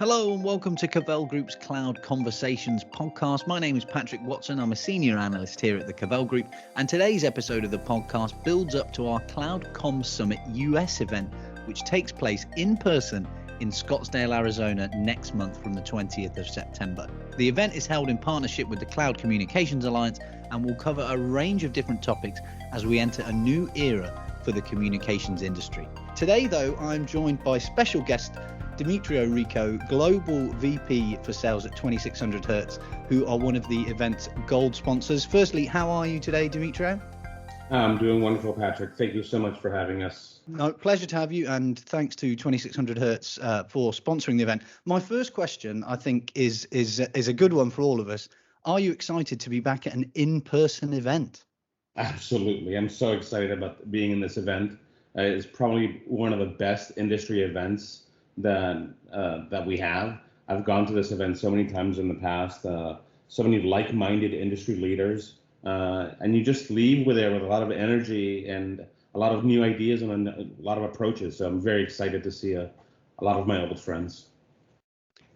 Hello and welcome to Cavell Group's Cloud Conversations podcast. My name is Patrick Watson. I'm a senior analyst here at the Cavell Group, and today's episode of the podcast builds up to our Cloud Com Summit US event, which takes place in person in Scottsdale, Arizona next month from the 20th of September. The event is held in partnership with the Cloud Communications Alliance and will cover a range of different topics as we enter a new era for the communications industry. Today, though, I'm joined by special guest Demetrio Rico, Global VP for Sales at 2600Hz, who are one of the event's gold sponsors. Firstly, how are you today, Demetrio? I'm doing wonderful, Patrick. Thank you so much for having us. No, pleasure to have you, and thanks to 2600Hz for sponsoring the event. My first question, I think, is a good one for all of us. Are you excited to be back at an in-person event? Absolutely. I'm so excited about being in this event. It's probably one of the best industry events that we have. I've gone to this event so many times in the past, so many like-minded industry leaders, and you just leave with a lot of energy and a lot of new ideas and a lot of approaches. So I'm very excited to see a lot of my old friends.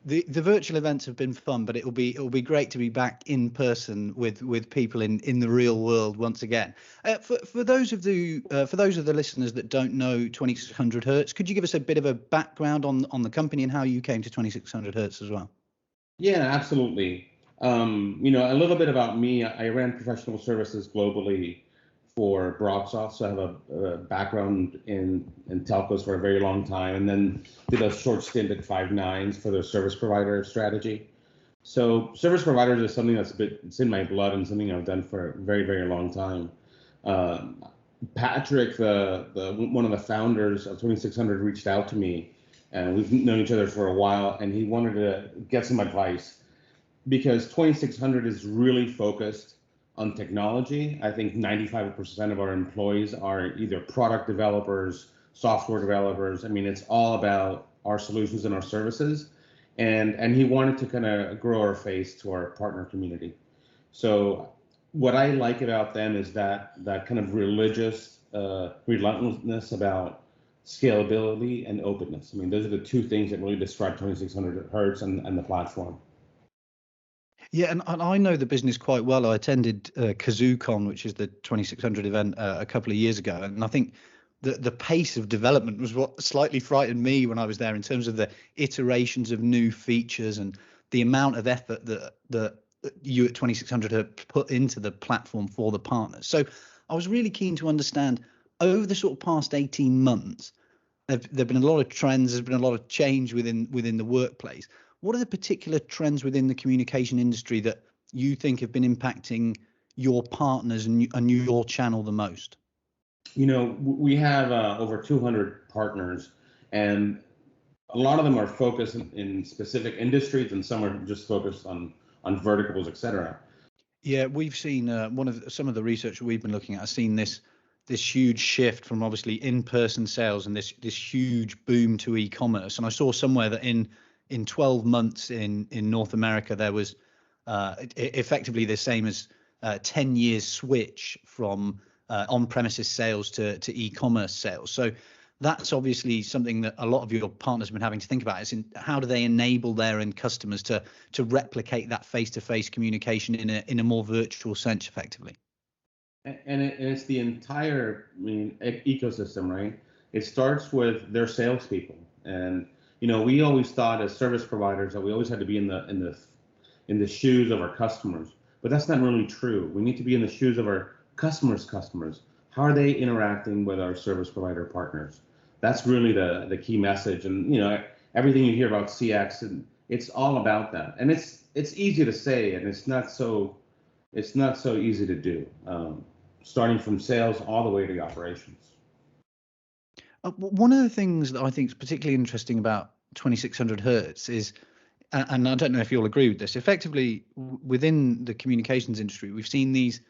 The virtual events have been fun, but it'll be great to be back in person with people in the real world once again. For those of the listeners that don't know 2600Hz, could you give us a bit of a background on the company and how you came to 2600Hz as well? Yeah, absolutely. A little bit about me. I ran professional services globally for BroadSoft, so I have a background in telcos for a very long time, and then did a short stint at Five9 for their service provider strategy. So service providers is something it's in my blood and something I've done for a very, very long time. Patrick, one of the founders of 2600, reached out to me, and we've known each other for a while, and he wanted to get some advice because 2600 is really focused on technology. I think 95% of our employees are either product developers, software developers. I mean, it's all about our solutions and our services. And he wanted to kind of grow our face to our partner community. So what I like about them is that kind of religious relentlessness about scalability and openness. I mean, those are the two things that really describe 2600Hz and the platform. Yeah, and I know the business quite well. I attended KazooCon, which is the 2600 event, a couple of years ago, and I think the pace of development was what slightly frightened me when I was there in terms of the iterations of new features and the amount of effort that you at 2600 have put into the platform for the partners. So I was really keen to understand over the sort of past 18 months, there've been a lot of trends, there's been a lot of change within the workplace. What are the particular trends within the communication industry that you think have been impacting your partners and your channel the most? We have over 200 partners, and a lot of them are focused in specific industries, and some are just focused on verticals, et cetera. Yeah, we've seen some of the research we've been looking at has seen this huge shift from obviously in-person sales and this huge boom to e-commerce. And I saw somewhere that in 12 months in North America, there was effectively the same as 10 years switch from on-premises sales to e-commerce sales. So that's obviously something that a lot of your partners have been having to think about, is in how do they enable their end customers to replicate that face-to-face communication in a more virtual sense effectively. And it's the entire ecosystem, right? It starts with their salespeople. And we always thought as service providers that we always had to be in the shoes of our customers, but that's not really true. We need to be in the shoes of our customers. How are they interacting with our service provider partners? That's really the key message. And everything you hear about CX, and it's all about that. And it's easy to say, and it's not so easy to do. Starting from sales all the way to operations. One of the things that I think is particularly interesting about 2600Hz is, and I don't know if you'll agree with this, effectively within the communications industry, we've seen these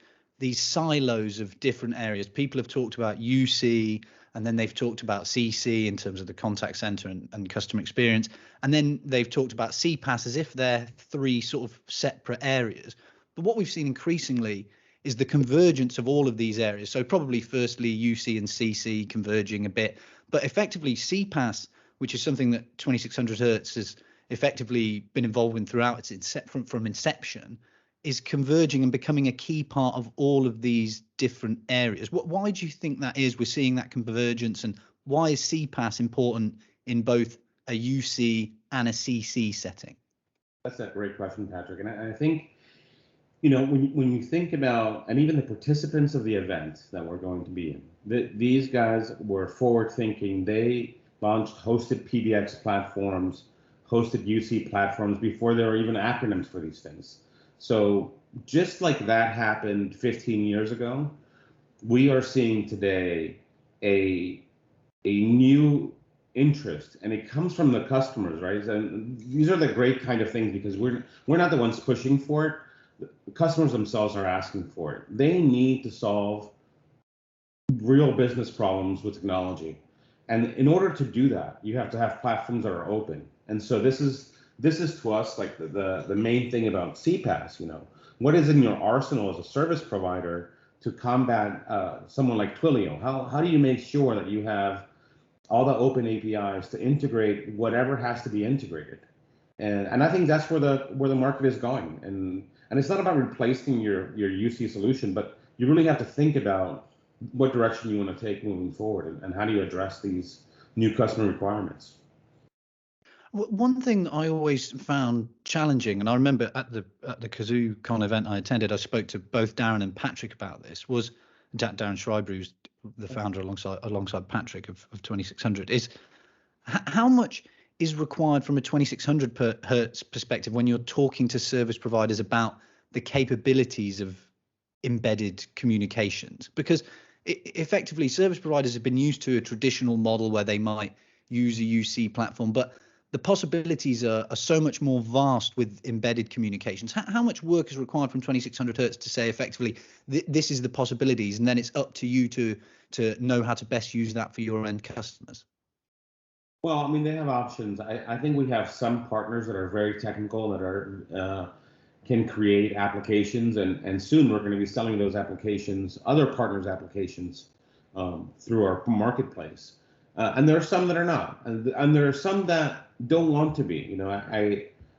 silos of different areas. People have talked about UC, and then they've talked about CC in terms of the contact center and customer experience. And then they've talked about CPaaS as if they're three sort of separate areas. But what we've seen increasingly is the convergence of all of these areas. So probably firstly UC and CC converging a bit, but effectively CPaaS, which is something that 2600Hz effectively been involved in throughout its from inception, is converging and becoming a key part of all of these different areas. Why do you think that is? We're seeing that convergence, and why is CPaaS important in both a UC and a CC setting? That's a great question, Patrick. And I think, when you think about, and even the participants of the event that we're going to be in, these guys were forward thinking. They launched hosted PBX platforms, hosted UC platforms before there were even acronyms for these things. So just like that happened 15 years ago, we are seeing today a new interest, and it comes from the customers, right? And these are the great kind of things, because we're not the ones pushing for it. The customers themselves are asking for it. They need to solve real business problems with technology. And in order to do that, you have to have platforms that are open. And so this is to us like the main thing about CPaaS. What is in your arsenal as a service provider to combat someone like Twilio? How do you make sure that you have all the open APIs to integrate whatever has to be integrated? And I think that's where the market is going. And it's not about replacing your UC solution, but you really have to think about what direction you want to take moving forward, and how do you address these new customer requirements. One thing I always found challenging, and I remember at the KazooCon event I attended, I spoke to both Darren and Patrick about this, was Darren Schreiber, who's the founder alongside Patrick of 2600, is how much is required from a 2600 hertz perspective when you're talking to service providers about the capabilities of embedded communications? Because effectively, service providers have been used to a traditional model where they might use a UC platform, but the possibilities are so much more vast with embedded communications. How much work is required from 2600 hertz to say effectively this is the possibilities, and then it's up to you to know how to best use that for your end customers? Well, I mean, they have options. I think we have some partners that are very technical, that are can create applications, and soon we're going to be selling those applications, other partners' applications, through our marketplace. And there are some that are not, and there are some that don't want to be.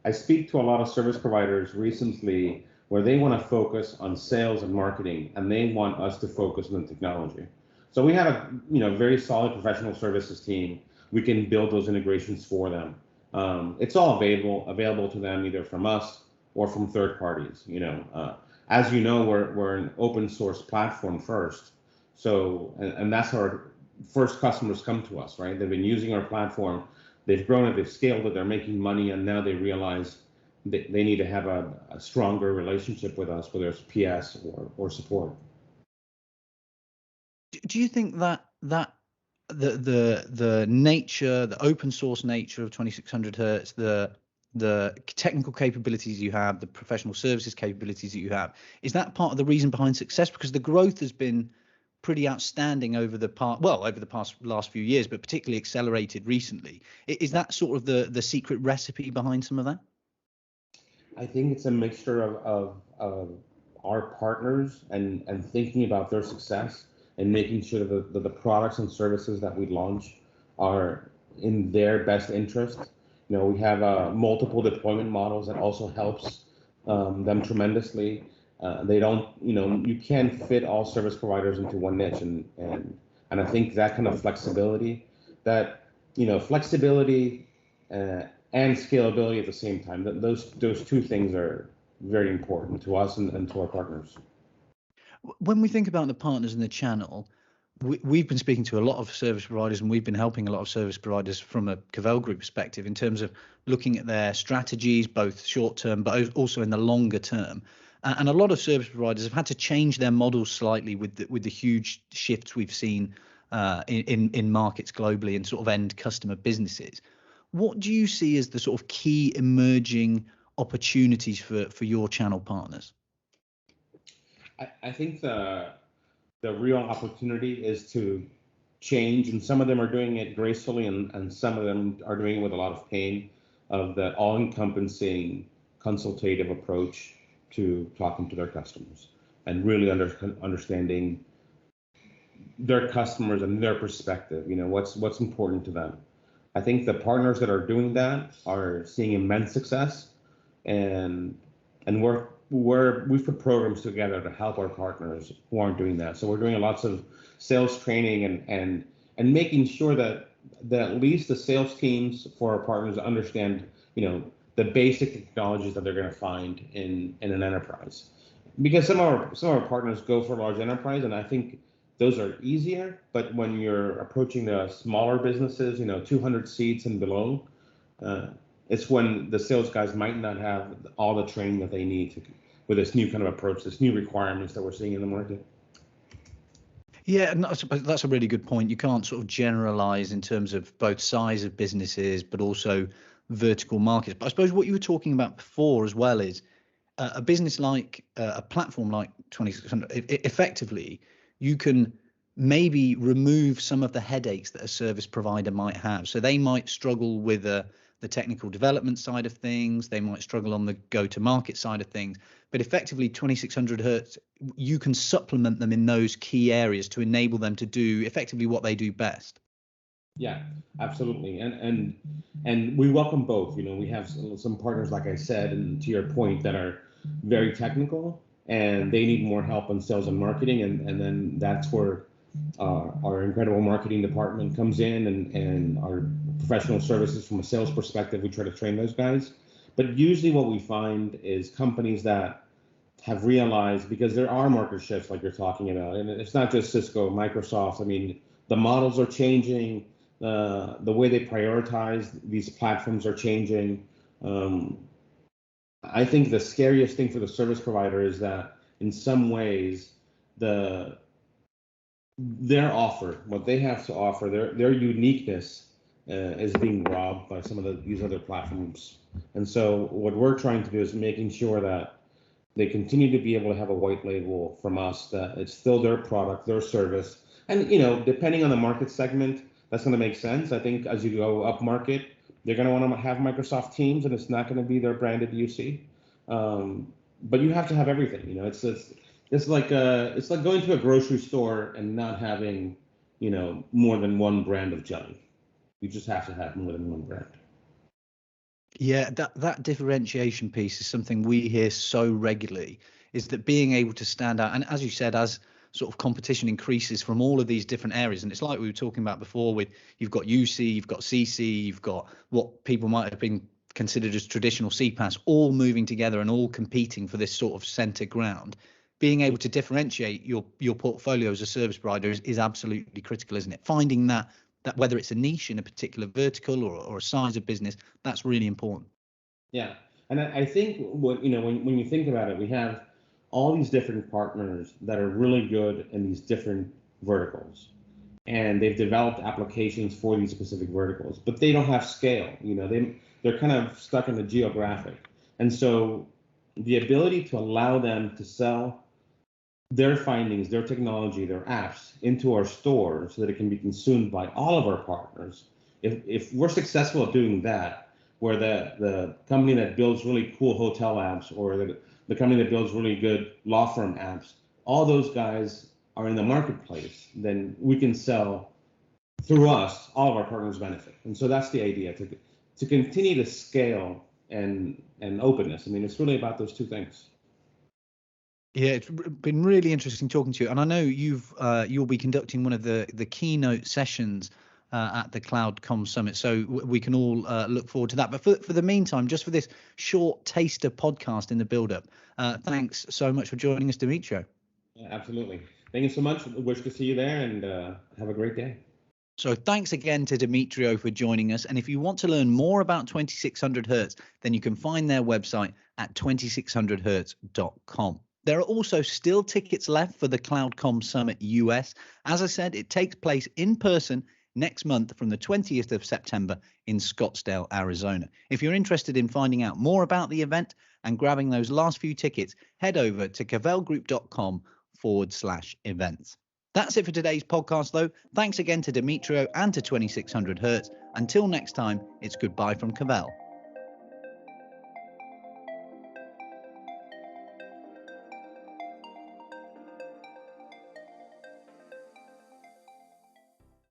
I speak to a lot of service providers recently where they want to focus on sales and marketing, and they want us to focus on the technology. So we have a very solid professional services team. We can build those integrations for them. It's all available to them, either from us or from third parties. As you know, we're an open source platform first. So, and that's how our first customers come to us, right? They've been using our platform, they've grown it, they've scaled it, they're making money, and now they realize that they need to have a stronger relationship with us, whether it's PS or support. Do you think that the nature, the open source nature of 2600 hertz, the technical capabilities you have, the professional services capabilities that you have, is that part of the reason behind success? Because the growth has been pretty outstanding over the past last few years, but particularly accelerated recently. Is that sort of the secret recipe behind some of that? I think it's a mixture of our partners and thinking about their success, and making sure that the products and services that we launch are in their best interest. We have multiple deployment models that also helps them tremendously. They don't, you can't fit all service providers into one niche, and I think that kind of flexibility, and scalability at the same time, that those two things are very important to us and to our partners. When we think about the partners in the channel, we've been speaking to a lot of service providers, and we've been helping a lot of service providers from a Cavell Group perspective in terms of looking at their strategies, both short term, but also in the longer term. And a lot of service providers have had to change their models slightly with the huge shifts we've seen in markets globally and sort of end customer businesses. What do you see as the sort of key emerging opportunities for your channel partners? I think the real opportunity is to change, and some of them are doing it gracefully, and some of them are doing it with a lot of pain, of the all-encompassing consultative approach to talking to their customers, and really understanding their customers and their perspective. What's important to them. I think the partners that are doing that are seeing immense success, and we've put programs together to help our partners who aren't doing that. So we're doing lots of sales training and making sure that at least the sales teams for our partners understand, the basic technologies that they're going to find in an enterprise. Because some of our partners go for large enterprise, and I think those are easier. But when you're approaching the smaller businesses, 200 seats and below, it's when the sales guys might not have all the training that they need with this new kind of approach, this new requirements that we're seeing in the market. Yeah, and that's a really good point. You can't sort of generalize in terms of both size of businesses, but also vertical markets. But I suppose what you were talking about before as well is a business like a platform like 2600, effectively, you can maybe remove some of the headaches that a service provider might have. So they might struggle with the technical development side of things. They might struggle on the go-to-market side of things. But effectively, 2600 Hertz, you can supplement them in those key areas to enable them to do effectively what they do best. Yeah, absolutely. And we welcome both. We have some partners, like I said, and to your point, that are very technical and they need more help in sales and marketing. And then that's where our incredible marketing department comes in, and our professional services from a sales perspective, we try to train those guys. But usually what we find is companies that have realized, because there are market shifts like you're talking about, and it's not just Cisco, Microsoft. I mean, the models are changing. The way they prioritize these platforms are changing. I think the scariest thing for the service provider is that in some ways their offer, what they have to offer, their uniqueness is being robbed by some of these other platforms. And so what we're trying to do is making sure that they continue to be able to have a white label from us, that it's still their product, their service. And, depending on the market segment, that's going to make sense. I think as you go up market, they're going to want to have Microsoft Teams, and it's not going to be their branded UC. But you have to have everything. It's like going to a grocery store and not having, more than one brand of jelly. You just have to have more than one brand. Yeah, that differentiation piece is something we hear so regularly, is that being able to stand out. And as you said, as sort of competition increases from all of these different areas, and it's like we were talking about before, with you've got UC, you've got CC, you've got what people might have been considered as traditional CPaaS, all moving together and all competing for this sort of center ground. Being able to differentiate your portfolio as a service provider is absolutely critical, isn't it? Finding that whether it's a niche in a particular vertical or a size of business, that's really important. Yeah, and I think when you think about it, we have all these different partners that are really good in these different verticals, and they've developed applications for these specific verticals, but they don't have scale. They're kind of stuck in the geographic, and so the ability to allow them to sell their findings, their technology, their apps into our store so that it can be consumed by all of our partners. If we're successful at doing that, where the company that builds really cool hotel apps, or the company that builds really good law firm apps, all those guys are in the marketplace, then we can sell through us, all of our partners benefit. And so that's the idea, to continue to scale and openness. I mean, it's really about those two things. Yeah, it's been really interesting talking to you, and I know you'll be conducting one of the keynote sessions at the Cloud Com Summit, so we can all look forward to that. But for the meantime, just for this short taster podcast in the build-up, thanks so much for joining us, Demetrio. Yeah, absolutely. Thank you so much. Wish to see you there, and have a great day. So thanks again to Demetrio for joining us. And if you want to learn more about 2600 Hertz, then you can find their website at 2600hertz.com. There are also still tickets left for the CloudCom Summit US. As I said, it takes place in person next month from the 20th of September in Scottsdale, Arizona. If you're interested in finding out more about the event and grabbing those last few tickets, head over to cavellgroup.com/events. That's it for today's podcast, though. Thanks again to Demetrio and to 2600 Hertz. Until next time, it's goodbye from Cavell.